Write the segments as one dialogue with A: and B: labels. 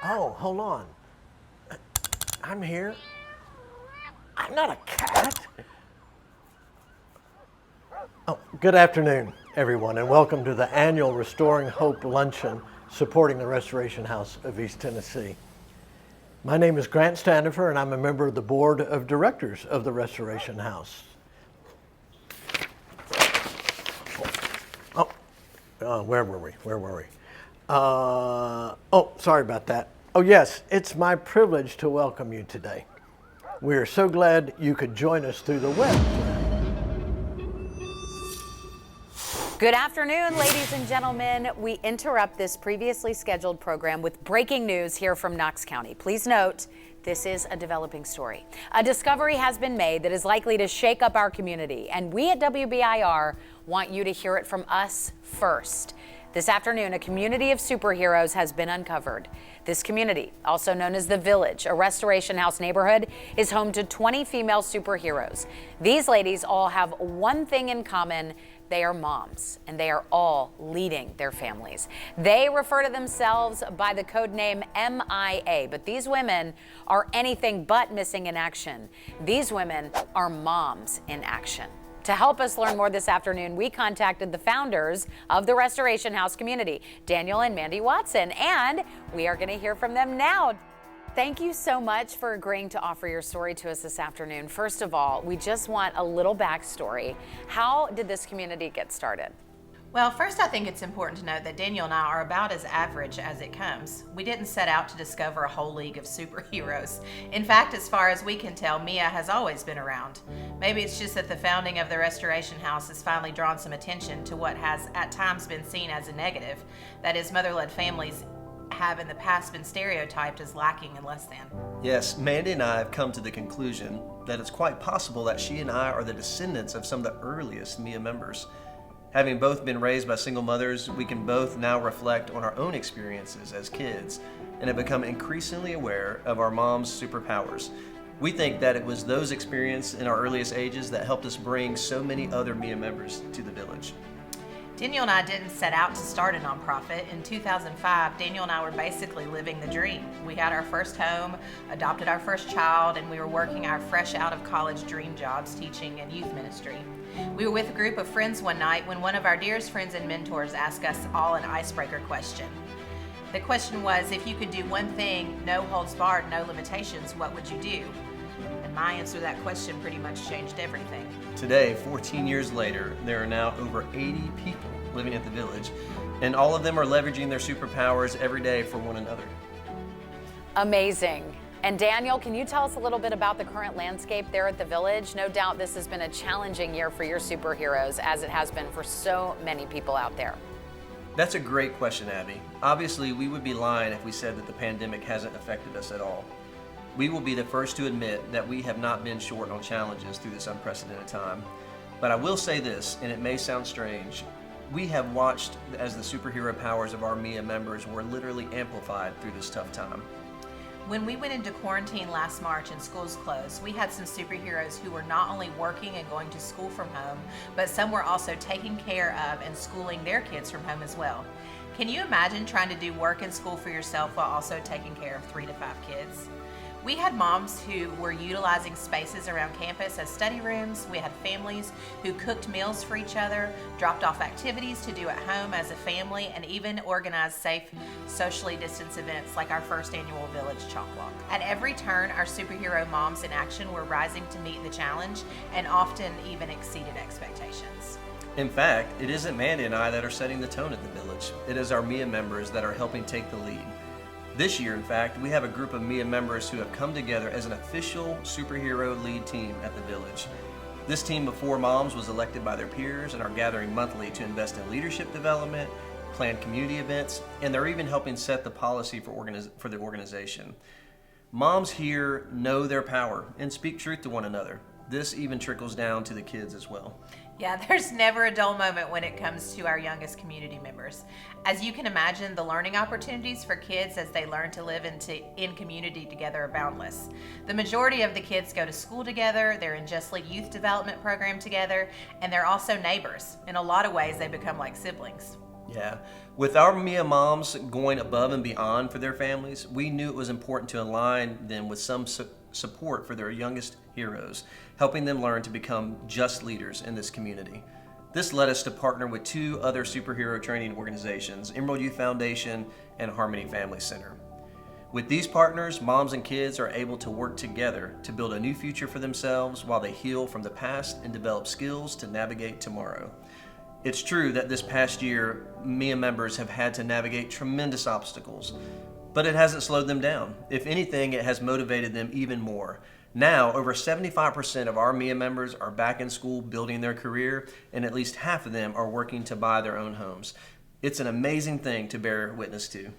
A: Oh, hold on. I'm here. I'm not a cat. Oh, good afternoon, everyone, and welcome to the Annual Restoring Hope Luncheon supporting the Restoration House of East Tennessee. My name is Grant Standifer, and I'm a member of the Board of Directors of the Restoration House. Where were we? Sorry about that. Oh, yes, it's my privilege to welcome you today. We are so glad you could join us through the web.
B: Good afternoon, ladies and gentlemen. We interrupt this previously scheduled program with breaking news here from Knox County. Please note, this is a developing story. A discovery has been made that is likely to shake up our community, and we at WBIR want you to hear it from us first. This afternoon, a community of superheroes has been uncovered. This community, also known as The Village, a Restoration House neighborhood, is home to 20 female superheroes. These ladies all have one thing in common. They are moms, and they are all leading their families. They refer to themselves by the code name MIA, but these women are anything but missing in action. These women are moms in action. To help us learn more this afternoon, we contacted the founders of the Restoration House community, Daniel and Mandy Watson, and we are going to hear from them now. Thank you so much for agreeing to offer your story to us this afternoon. First of all, we just want a little backstory. How did this community get started?
C: Well, first I think it's important to note that Daniel and I are about as average as it comes. We didn't set out to discover a whole league of superheroes. In fact, as far as we can tell, Mia has always been around. Maybe it's just that the founding of the Restoration House has finally drawn some attention to what has at times been seen as a negative. That is, mother-led families have in the past been stereotyped as lacking and less than.
D: Yes, Mandy and I have come to the conclusion that it's quite possible that she and I are the descendants of some of the earliest MIA members. Having both been raised by single mothers, we can both now reflect on our own experiences as kids and have become increasingly aware of our mom's superpowers. We think that it was those experiences in our earliest ages that helped us bring so many other MIA members to the village.
C: Daniel and I didn't set out to start a nonprofit. In 2005, Daniel and I were basically living the dream. We had our first home, adopted our first child, and we were working our fresh out of college dream jobs teaching and youth ministry. We were with a group of friends one night when one of our dearest friends and mentors asked us all an icebreaker question. The question was, if you could do one thing, no holds barred, no limitations, what would you do? And my answer to that question pretty much changed everything.
D: Today, 14 years later, there are now over 80 people living at the village, and all of them are leveraging their superpowers every day for one another.
B: Amazing. And Daniel, can you tell us a little bit about the current landscape there at the village? No doubt this has been a challenging year for your superheroes, as it has been for so many people out there.
D: That's a great question, Abby. Obviously, we would be lying if we said that the pandemic hasn't affected us at all. We will be the first to admit that we have not been short on challenges through this unprecedented time. But I will say this, and it may sound strange, we have watched as the superhero powers of our MIA members were literally amplified through this tough time.
C: When we went into quarantine last March and schools closed, we had some superheroes who were not only working and going to school from home, but some were also taking care of and schooling their kids from home as well. Can you imagine trying to do work and school for yourself while also taking care of 3 to 5 kids? We had moms who were utilizing spaces around campus as study rooms. We had families who cooked meals for each other, dropped off activities to do at home as a family, and even organized safe, socially distanced events like our first annual Village Chalk Walk. At every turn, our superhero moms in action were rising to meet the challenge and often even exceeded expectations.
D: In fact, it isn't Mandy and I that are setting the tone at the village. It is our MIA members that are helping take the lead. This year, in fact, we have a group of MIA members who have come together as an official superhero lead team at the village. This team of 4 moms was elected by their peers and are gathering monthly to invest in leadership development, plan community events, and they're even helping set the policy for the organization. Moms here know their power and speak truth to one another. This even trickles down to the kids as well.
C: Yeah, there's never a dull moment when it comes to our youngest community members. As you can imagine, the learning opportunities for kids as they learn to live in community together are boundless. The majority of the kids go to school together, they're in Just Lead Youth Development Program together, and they're also neighbors. In a lot of ways, they become like siblings.
D: Yeah. With our Mia moms going above and beyond for their families, we knew it was important to align them with some support for their youngest heroes, helping them learn to become just leaders in this community. This led us to partner with 2 other superhero training organizations, Emerald Youth Foundation and Harmony Family Center. With these partners, moms and kids are able to work together to build a new future for themselves while they heal from the past and develop skills to navigate tomorrow. It's true that this past year, Mia members have had to navigate tremendous obstacles, but it hasn't slowed them down. If anything, it has motivated them even more. Now, over 75% of our Mia members are back in school building their career, and at least half of them are working to buy their own homes. It's an amazing thing to bear witness to.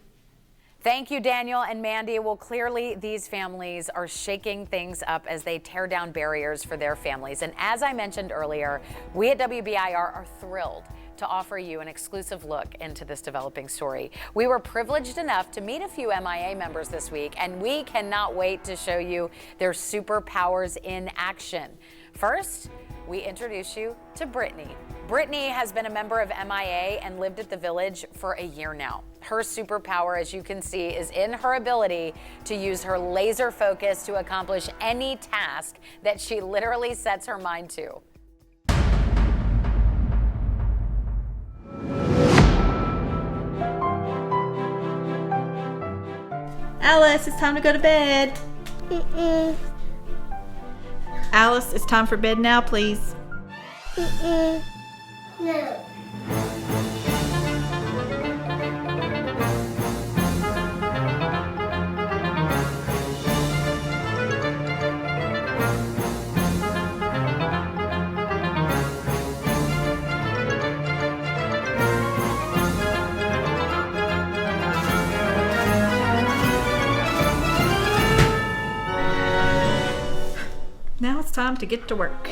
B: Thank you, Daniel and Mandy. Well, clearly these families are shaking things up as they tear down barriers for their families. And as I mentioned earlier, we at WBIR are thrilled to offer you an exclusive look into this developing story. We were privileged enough to meet a few MIA members this week, and we cannot wait to show you their superpowers in action. First, we introduce you to Brittany. Brittany has been a member of MIA and lived at the Village for a year now. Her superpower, as you can see, is in her ability to use her laser focus to accomplish any task that she literally sets her mind to.
E: Alice, it's time to go to bed. Alice, it's time for bed now, please.
F: No.
E: Now it's time to get to work.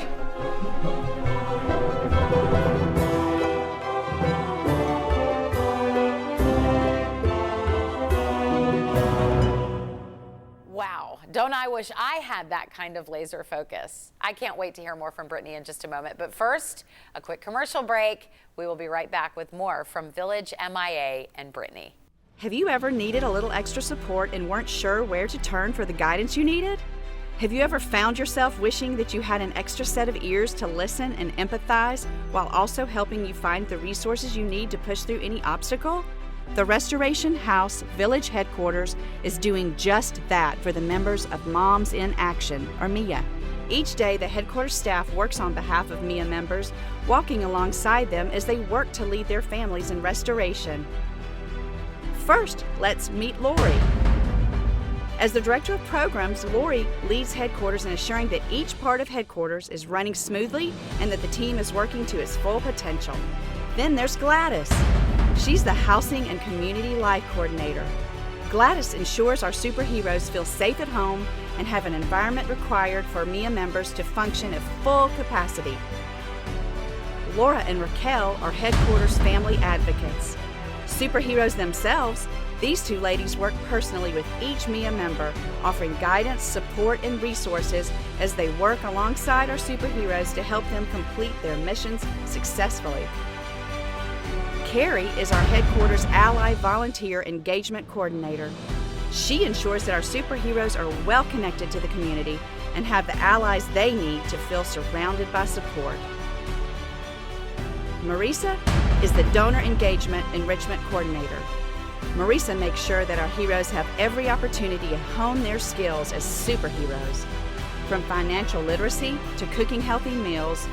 B: Wow, don't I wish I had that kind of laser focus. I can't wait to hear more from Brittany in just a moment. But first, a quick commercial break. We will be right back with more from Village MIA and Brittany.
G: Have you ever needed a little extra support and weren't sure where to turn for the guidance you needed? Have you ever found yourself wishing that you had an extra set of ears to listen and empathize while also helping you find the resources you need to push through any obstacle? The Restoration House Village Headquarters is doing just that for the members of Moms in Action, or MIA. Each day, the headquarters staff works on behalf of MIA members, walking alongside them as they work to lead their families in restoration. First, let's meet Lori. As the Director of Programs, Lori leads headquarters in assuring that each part of headquarters is running smoothly and that the team is working to its full potential. Then there's Gladys. She's the Housing and Community Life Coordinator. Gladys ensures our superheroes feel safe at home and have an environment required for MIA members to function at full capacity. Laura and Raquel are headquarters family advocates. Superheroes themselves, these two ladies work personally with each MIA member, offering guidance, support, and resources as they work alongside our superheroes to help them complete their missions successfully. Carrie is our headquarters Ally Volunteer Engagement Coordinator. She ensures that our superheroes are well connected to the community and have the allies they need to feel surrounded by support. Marisa is the Donor Engagement Enrichment Coordinator. Marisa makes sure that our heroes have every opportunity to hone their skills as superheroes. From financial literacy to cooking healthy meals,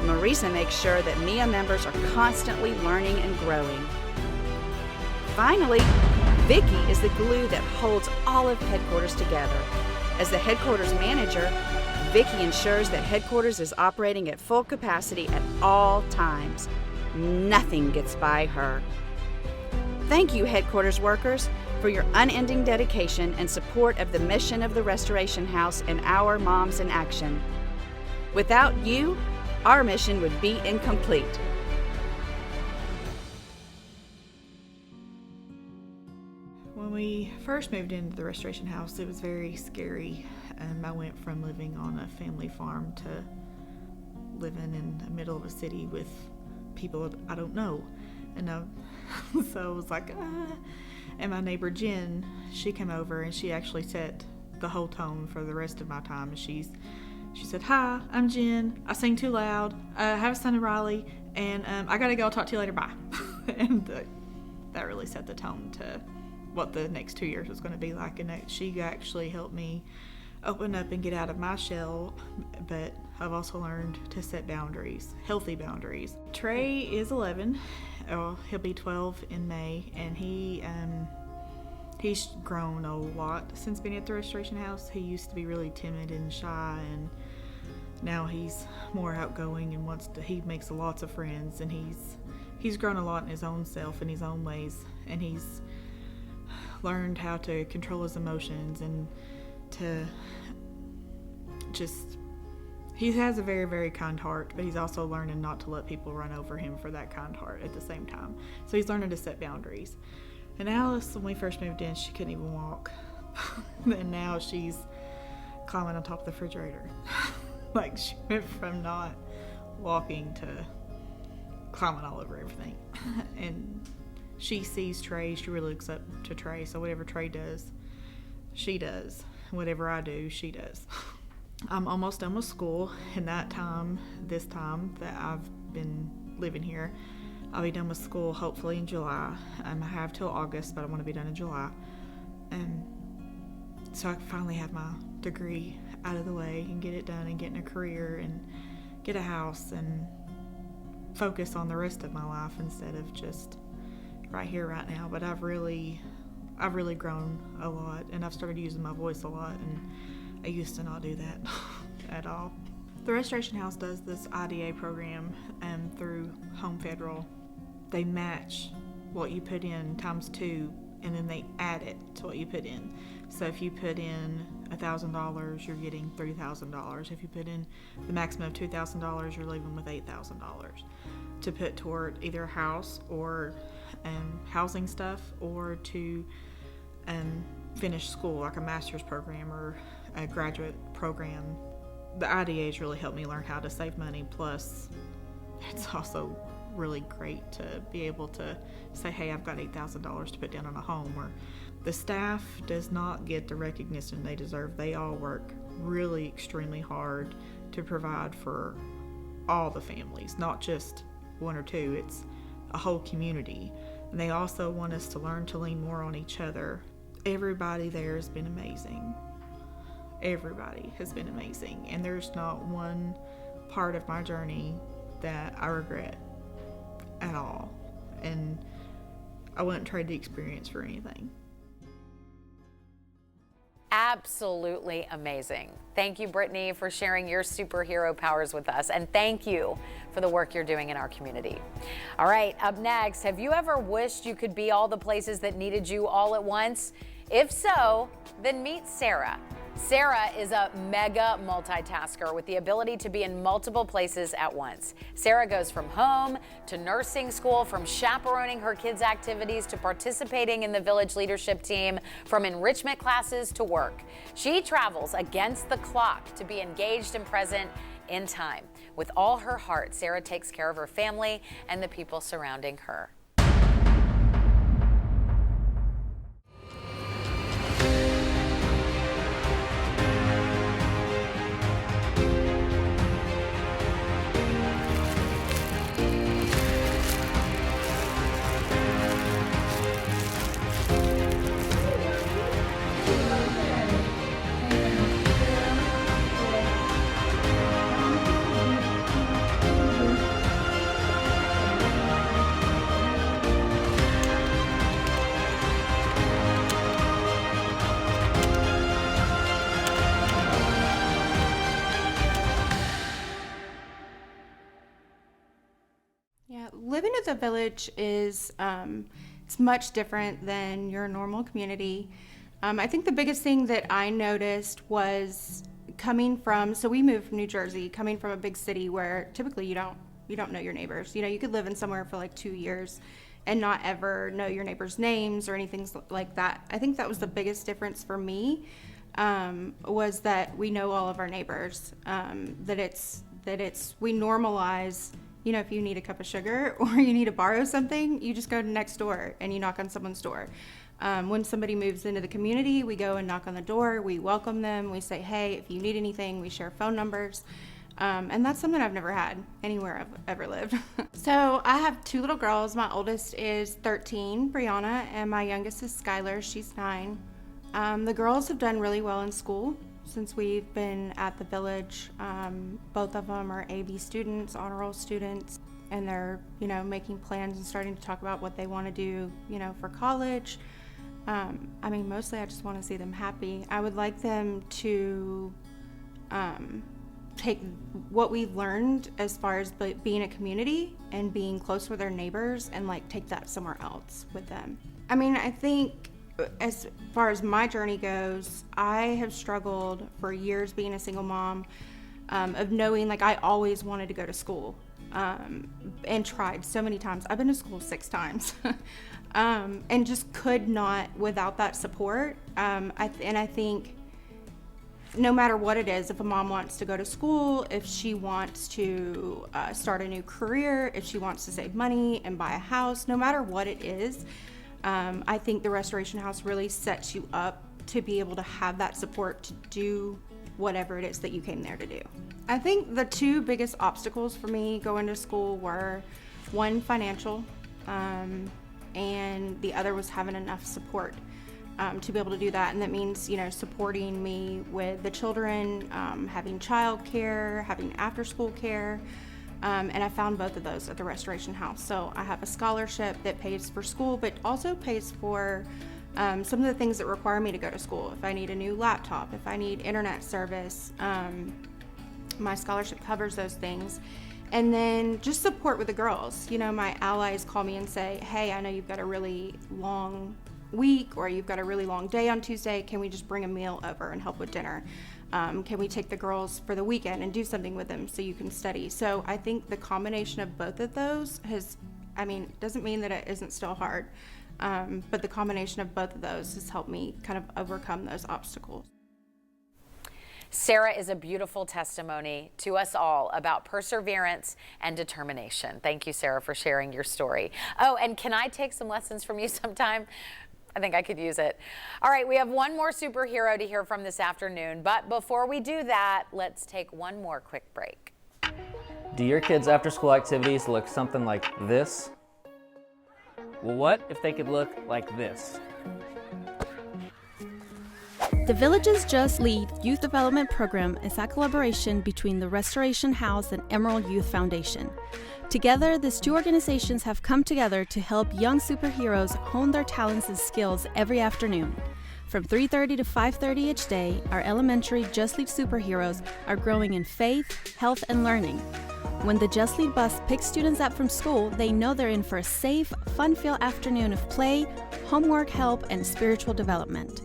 G: Marisa makes sure that MIA members are constantly learning and growing. Finally, Vicki is the glue that holds all of headquarters together. As the headquarters manager, Vicki ensures that headquarters is operating at full capacity at all times. Nothing gets by her. Thank you, headquarters workers, for your unending dedication and support of the mission of the Restoration House and our Moms in Action. Without you, our mission would be incomplete.
E: When we first moved into the Restoration House, it was very scary. I went from living on a family farm to living in the middle of a city with people I don't know. And So it was like, And my neighbor Jen, she came over and she actually set the whole tone for the rest of my time. And she said, "Hi, I'm Jen. I sing too loud. I have a son in Raleigh, and I gotta go. I'll talk to you later. Bye." And that really set the tone to what the next 2 years was going to be like. And she actually helped me open up and get out of my shell, but I've also learned to set boundaries, healthy boundaries. Trey is 11. He'll be 12 in May, and he's grown a lot since being at the Restoration House. He used to be really timid and shy, and now he's more outgoing and he makes lots of friends, and he's grown a lot in his own self and his own ways, and he's learned how to control his emotions and to he has a very, very kind heart, but he's also learning not to let people run over him for that kind heart at the same time. So he's learning to set boundaries. And Alice, when we first moved in, she couldn't even walk. And now she's climbing on top of the refrigerator. Like, she went from not walking to climbing all over everything. And she sees Trey, she really looks up to Trey, so whatever Trey does, she does. Whatever I do, she does. I'm almost done with school, and this time that I've been living here, I'll be done with school hopefully in July. I have till August, but I want to be done in July. And so I can finally have my degree out of the way and get it done and get in a career and get a house and focus on the rest of my life instead of just right here, right now. But I've really grown a lot, and I've started using my voice a lot, and I used to not do that at all. The Restoration House does this IDA program through Home Federal. They match what you put in times 2, and then they add it to what you put in. So if you put in $1,000, you're getting $3,000. If you put in the maximum of $2,000, you're leaving with $8,000 to put toward either a house or housing stuff, or to finish school, like a master's program or a graduate program. The IDAs really helped me learn how to save money, plus it's also really great to be able to say, hey, I've got $8,000 to put down on a home. Or the staff does not get the recognition they deserve. They all work really extremely hard to provide for all the families, not just 1 or 2. It's a whole community. And they also want us to learn to lean more on each other. Everybody there has been amazing. Everybody has been amazing. And there's not one part of my journey that I regret at all. And I wouldn't trade the experience for anything.
B: Absolutely amazing. Thank you, Brittany, for sharing your superhero powers with us. And thank you for the work you're doing in our community. All right, up next, have you ever wished you could be all the places that needed you all at once? If so, then meet Sarah. Sarah is a mega multitasker with the ability to be in multiple places at once. Sarah goes from home to nursing school, from chaperoning her kids' activities to participating in the village leadership team, from enrichment classes to work. She travels against the clock to be engaged and present in time. With all her heart, Sarah takes care of her family and the people surrounding her.
F: Yeah, living at the village is it's much different than your normal community. I think the biggest thing that I noticed was so we moved from New Jersey, coming from a big city where typically you don't know your neighbors. You know, you could live in somewhere for like 2 years and not ever know your neighbors' names or anything like that. I think that was the biggest difference for me, was that we know all of our neighbors, that we normalize You know, if you need a cup of sugar or you need to borrow something, you just go next door and you knock on someone's door. When somebody moves into the community, we go and knock on the door, we welcome them, we say, hey, if you need anything, we share phone numbers. And that's something I've never had anywhere I've ever lived. So I have 2 little girls. My oldest is 13, Brianna, and my youngest is Skylar. She's 9. The girls have done really well in school since we've been at the village. Both of them are AB students, honor roll students, and they're, you know, making plans and starting to talk about what they want to do, you know, for college. I mean, mostly I just want to see them happy. I would like them to take what we've learned as far as being a community and being close with their neighbors and like take that somewhere else with them. I mean, I think as far as my journey goes, I have struggled for years being a single mom, of knowing like I always wanted to go to school, and tried so many times. I've been to school 6 times. And just could not without that support. I think no matter what it is, if a mom wants to go to school, if she wants to start a new career, if she wants to save money and buy a house, no matter what it is, I think the Restoration House really sets you up to be able to have that support to do whatever it is that you came there to do. I think the 2 biggest obstacles for me going to school were, one, financial, and the other was having enough support to be able to do that. And that means, you know, supporting me with the children, having child care, having after school care. And I found both of those at the Restoration House. So I have a scholarship that pays for school, but also pays for some of the things that require me to go to school. If I need a new laptop, if I need internet service, my scholarship covers those things. And then just support with the girls. You know, my allies call me and say, hey, I know you've got a really long week or you've got a really long day on Tuesday. Can we just bring a meal over and help with dinner? Can we take the girls for the weekend and do something with them so you can study? So I think the combination of both of those doesn't mean that it isn't still hard, but the combination of both of those has helped me kind of overcome those obstacles.
B: Sarah is a beautiful testimony to us all about perseverance and determination. Thank you, Sarah, for sharing your story. Oh, and can I take some lessons from you sometime? I think I could use it. All right, we have one more superhero to hear from this afternoon, but before we do that, let's take one more quick break.
H: Do your kids' after-school activities look something like this? Well, what if they could look like this?
I: The Village's Just Lead Youth Development Program is a collaboration between the Restoration House and Emerald Youth Foundation. Together, these 2 organizations have come together to help young superheroes hone their talents and skills every afternoon. From 3:30 to 5:30 each day, our elementary Just Lead superheroes are growing in faith, health, and learning. When the Just Lead bus picks students up from school, they know they're in for a safe, fun-filled afternoon of play, homework help, and spiritual development.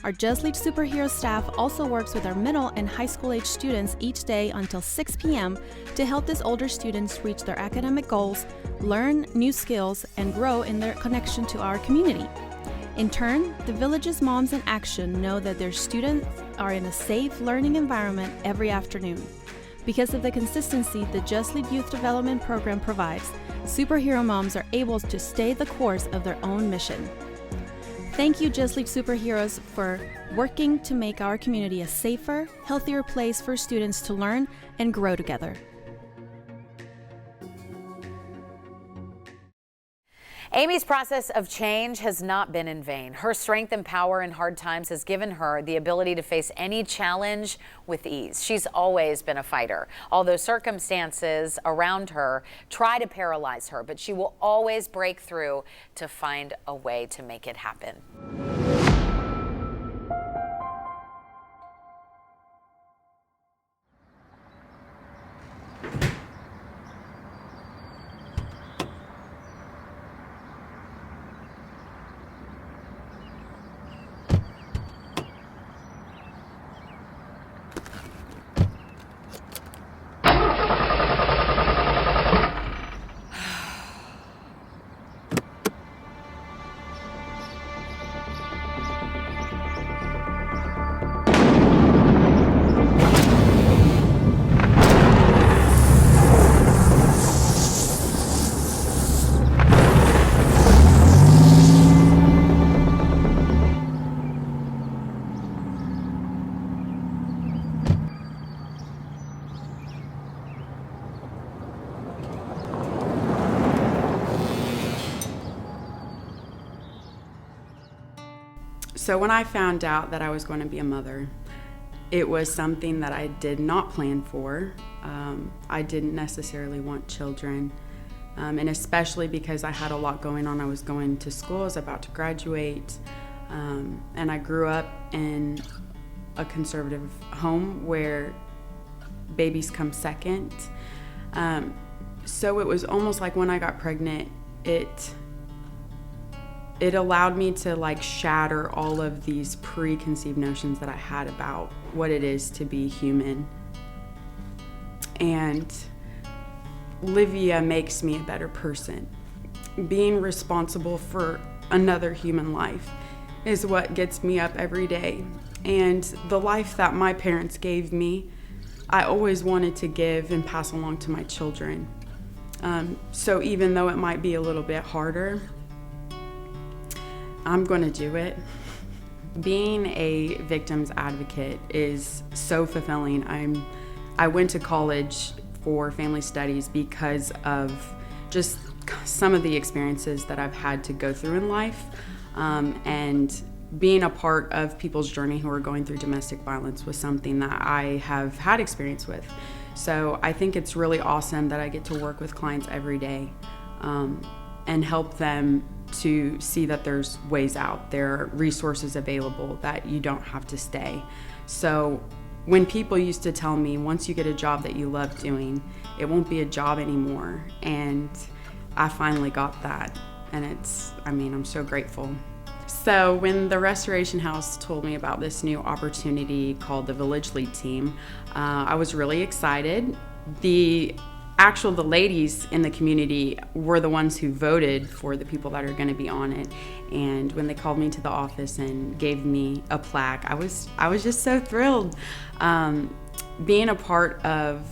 I: Our Just Lead Superhero staff also works with our middle and high school age students each day until 6 p.m. to help these older students reach their academic goals, learn new skills, and grow in their connection to our community. In turn, the Village's Moms in Action know that their students are in a safe learning environment every afternoon. Because of the consistency the Just Lead Youth Development Program provides, superhero moms are able to stay the course of their own mission. Thank you, Just Lead Superheroes, for working to make our community a safer, healthier place for students to learn and grow together.
B: Amy's process of change has not been in vain. Her strength and power in hard times has given her the ability to face any challenge with ease. She's always been a fighter, although circumstances around her try to paralyze her, but she will always break through to find a way to make it happen.
J: So when I found out that I was going to be a mother, it was something that I did not plan for. I didn't necessarily want children, and especially because I had a lot going on. I was going to school, I was about to graduate, and I grew up in a conservative home where babies come second. So it was almost like when I got pregnant, it allowed me to like shatter all of these preconceived notions that I had about what it is to be human. And Livia makes me a better person. Being responsible for another human life is what gets me up every day. And the life that my parents gave me, I always wanted to give and pass along to my children. So even though it might be a little bit harder, I'm going to do it. Being a victim's advocate is so fulfilling. I went to college for family studies because of just some of the experiences that I've had to go through in life, and being a part of people's journey who are going through domestic violence was something that I have had experience with. So I think it's really awesome that I get to work with clients every day and help them to see that there's ways out. There are resources available, that you don't have to stay. So when people used to tell me, once you get a job that you love doing, it won't be a job anymore. And I finally got that. And I'm so grateful. So when the Restoration House told me about this new opportunity called the Village Lead Team, I was really excited. The ladies in the community were the ones who voted for the people that are going to be on it. And when they called me to the office and gave me a plaque, I was just so thrilled. Being a part of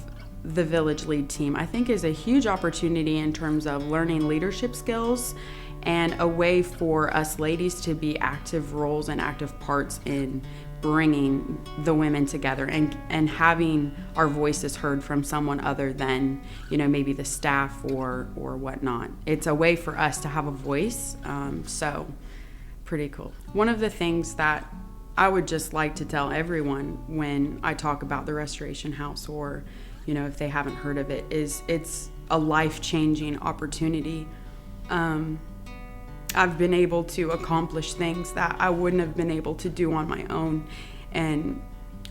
J: the Village Lead Team, I think, is a huge opportunity in terms of learning leadership skills and a way for us ladies to be active roles and active parts in bringing the women together and having our voices heard from someone other than, maybe the staff or whatnot. It's a way for us to have a voice, so pretty cool. One of the things that I would just like to tell everyone when I talk about the Restoration House, or, if they haven't heard of it, is it's a life-changing opportunity. I've been able to accomplish things that I wouldn't have been able to do on my own. And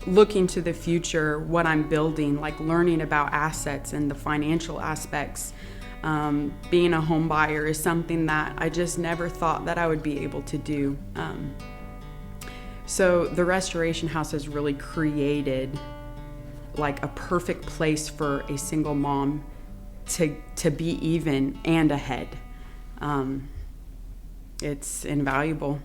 J: looking to the future, what I'm building, like learning about assets and the financial aspects, being a home buyer is something that I just never thought that I would be able to do. So the Restoration House has really created like a perfect place for a single mom to be even and ahead. It's invaluable.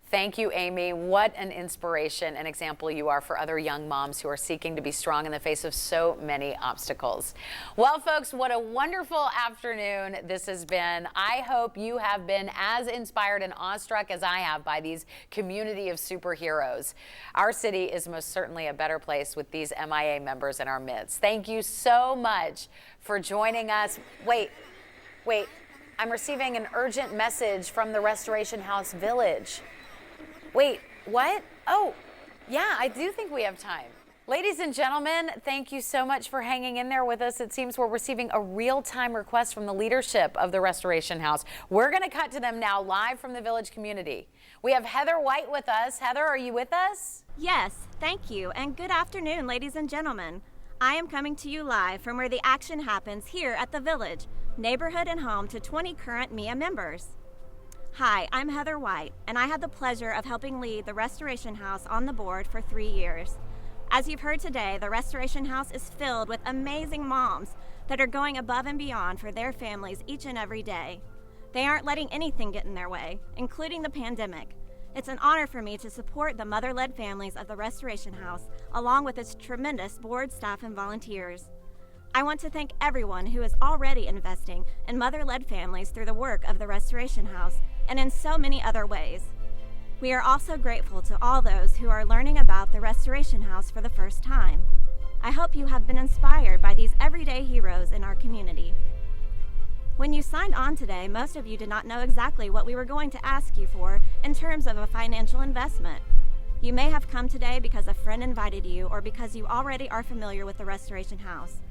B: Thank you, Amy. What an inspiration and example you are for other young moms who are seeking to be strong in the face of so many obstacles. Well, folks, what a wonderful afternoon this has been. I hope you have been as inspired and awestruck as I have by these community of superheroes. Our city is most certainly a better place with these MIA members in our midst. Thank you so much for joining us. Wait. I'm receiving an urgent message from the Restoration House Village. Wait, what? Oh, yeah, I do think we have time. Ladies and gentlemen, thank you so much for hanging in there with us. It seems we're receiving a real-time request from the leadership of the Restoration House. We're going to cut to them now live from the Village community. We have Heather White with us. Heather, are you with us?
K: Yes, thank you, and good afternoon, ladies and gentlemen. I am coming to you live from where the action happens here at the Village, neighborhood and home to 20 current MIA members. Hi, I'm Heather White, and I had the pleasure of helping lead the Restoration House on the board for 3 years. As you've heard today, the Restoration House is filled with amazing moms that are going above and beyond for their families each and every day. They aren't letting anything get in their way, including the pandemic. It's an honor for me to support the mother-led families of the Restoration House, along with its tremendous board, staff, and volunteers. I want to thank everyone who is already investing in mother-led families through the work of the Restoration House and in so many other ways. We are also grateful to all those who are learning about the Restoration House for the first time. I hope you have been inspired by these everyday heroes in our community. When you signed on today, most of you did not know exactly what we were going to ask you for in terms of a financial investment. You may have come today because a friend invited you or because you already are familiar with the Restoration House.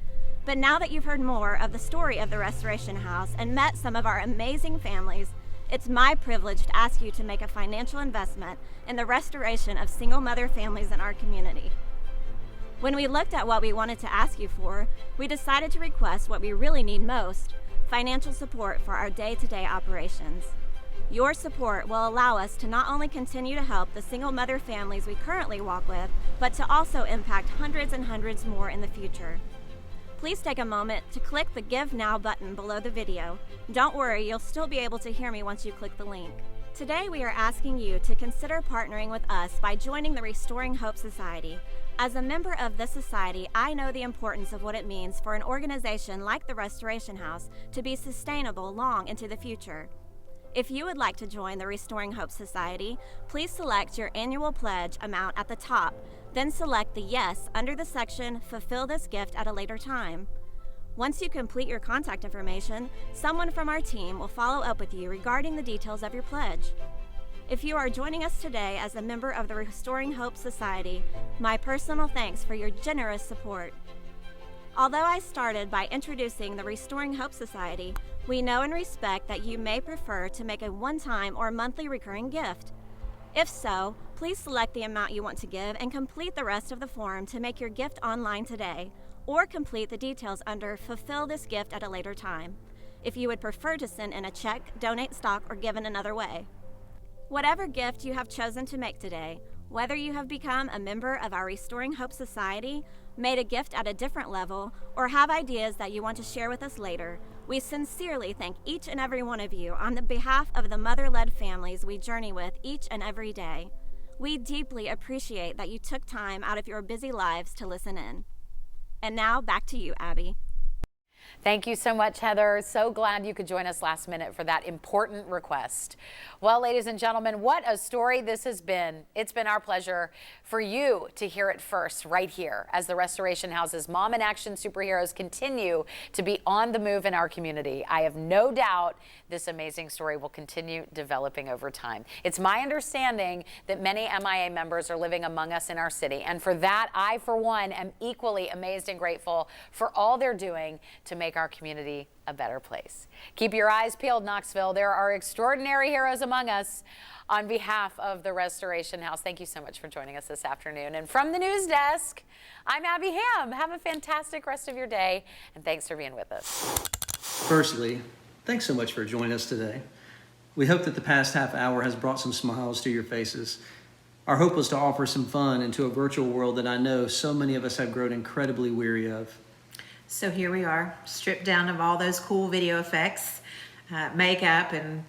K: But now that you've heard more of the story of the Restoration House and met some of our amazing families, it's my privilege to ask you to make a financial investment in the restoration of single mother families in our community. When we looked at what we wanted to ask you for, we decided to request what we really need most: financial support for our day-to-day operations. Your support will allow us to not only continue to help the single mother families we currently walk with, but to also impact hundreds and hundreds more in the future. Please take a moment to click the Give Now button below the video. Don't worry, you'll still be able to hear me once you click the link. Today we are asking you to consider partnering with us by joining the Restoring Hope Society. As a member of this society, I know the importance of what it means for an organization like the Restoration House to be sustainable long into the future. If you would like to join the Restoring Hope Society, please select your annual pledge amount at the top, then select the Yes under the section Fulfill this gift at a later time. Once you complete your contact information, someone from our team will follow up with you regarding the details of your pledge. If you are joining us today as a member of the Restoring Hope Society, my personal thanks for your generous support. Although I started by introducing the Restoring Hope Society, we know and respect that you may prefer to make a one-time or monthly recurring gift. If so, please select the amount you want to give and complete the rest of the form to make your gift online today, or complete the details under Fulfill this gift at a later time, if you would prefer to send in a check, donate stock, or give in another way. Whatever gift you have chosen to make today, whether you have become a member of our Restoring Hope Society, made a gift at a different level, or have ideas that you want to share with us later, we sincerely thank each and every one of you on the behalf of the mother-led families we journey with each and every day. We deeply appreciate that you took time out of your busy lives to listen in. And now back to you, Abby.
B: Thank you so much, Heather. So glad you could join us last minute for that important request. Well, ladies and gentlemen, what a story this has been. It's been our pleasure for you to hear it first right here as the Restoration House's Mom in Action superheroes continue to be on the move in our community. I have no doubt this amazing story will continue developing over time. It's my understanding that many MIA members are living among us in our city, and for that, I, for one, am equally amazed and grateful for all they're doing to make our community a better place. Keep your eyes peeled, Knoxville. There are extraordinary heroes among us. On behalf of the Restoration House, thank you so much for joining us this afternoon. And from the news desk, I'm Abby Ham. Have a fantastic rest of your day, and thanks for being with us.
D: Firstly, thanks so much for joining us today. We hope that the past half hour has brought some smiles to your faces. Our hope was to offer some fun into a virtual world that I know so many of us have grown incredibly weary of.
C: So here we are, stripped down of all those cool video effects, makeup, and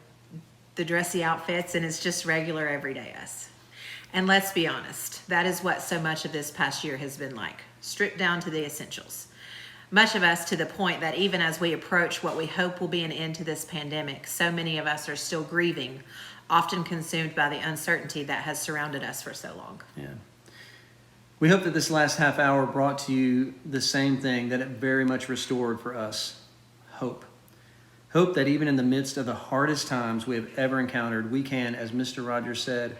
C: the dressy outfits, and it's just regular everyday us. And let's be honest, that is what so much of this past year has been like, stripped down to the essentials. Much of us to the point that even as we approach what we hope will be an end to this pandemic, so many of us are still grieving, often consumed by the uncertainty that has surrounded us for so long.
D: Yeah. We hope that this last half hour brought to you the same thing that it very much restored for us: hope. Hope that even in the midst of the hardest times we have ever encountered, we can, as Mr. Rogers said,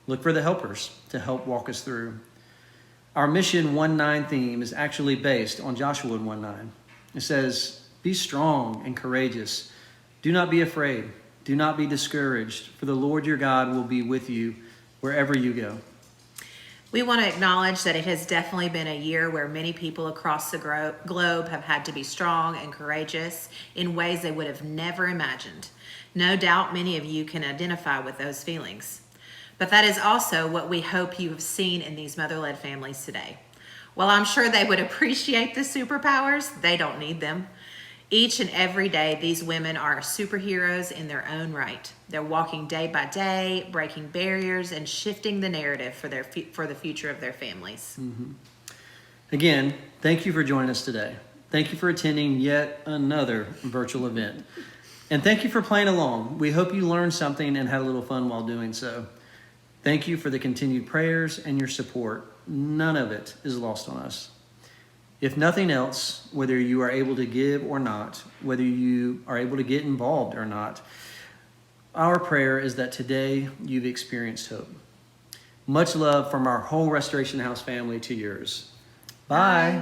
D: look for the helpers to help walk us through. Our Mission 1:9 theme is actually based on Joshua 1:9. It says, "Be strong and courageous. Do not be afraid. Do not be discouraged, for the Lord your God will be with you wherever you go."
C: We want to acknowledge that it has definitely been a year where many people across the globe have had to be strong and courageous in ways they would have never imagined. No doubt many of you can identify with those feelings. But that is also what we hope you have seen in these mother-led families today. While I'm sure they would appreciate the superpowers, they don't need them. Each and every day, these women are superheroes in their own right. They're walking day by day, breaking barriers, and shifting the narrative for the future of their families.
D: Mm-hmm. Again, thank you for joining us today. Thank you for attending yet another virtual event. And thank you for playing along. We hope you learned something and had a little fun while doing so. Thank you for the continued prayers and your support. None of it is lost on us. If nothing else, whether you are able to give or not, whether you are able to get involved or not, our prayer is that today you've experienced hope. Much love from our whole Restoration House family to yours. Bye.